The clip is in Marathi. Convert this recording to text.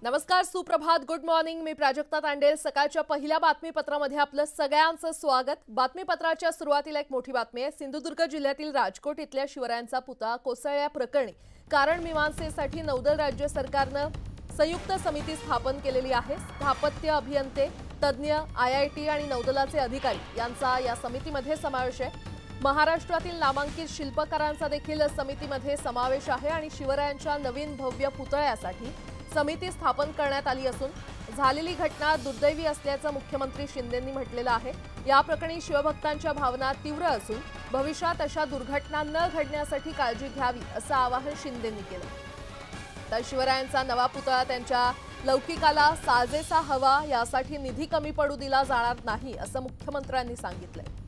नमस्कार, सुप्रभात, गुड मॉर्निंग। मी प्राजक्ता तांडेल। सकाळच्या पहिल्या बातमीपत्रामध्ये आपलं सगळ्यांचं स्वागत। बातमीपत्राच्या सुरुवातीला एक मोठी बातमी आहे। सिंधुदुर्ग जिल्ह्यातील राजकोट इथल्या शिवरायांचा पुतळा कोसळल्याप्रकरणी कारण मीमांसेसाठी नौदल राज्य सरकारनं संयुक्त समिती स्थापन केलेली आहे। स्थापत्य अभियंते, तज्ञ, IIT आणि नौदलाचे अधिकारी यांचा या समितीमध्ये समावेश आहे। महाराष्ट्रातील नामांकित शिल्पकारांचा देखील समितीमध्ये समावेश आहे आणि शिवरायांच्या नवीन भव्य पुतळ्यासाठी समिती स्थापन करण्यात आली असून झालेली घटना दुर्दैवी असल्याचं मुख्यमंत्री शिंदेंनी म्हटलेलं आहे। या प्रकरणी शिवभक्तांच्या भावना तीव्र असून भविष्यात अशा दुर्घटना न घडण्यासाठी काळजी घ्यावी असं आवाहन शिंदेंनी केलं। तर शिवरायांचा नवा पुतळा त्यांच्या लौकिकाला साजेसा हवा, यासाठी निधी कमी पडू दिला जाणार नाही असं मुख्यमंत्र्यांनी सांगितलंय।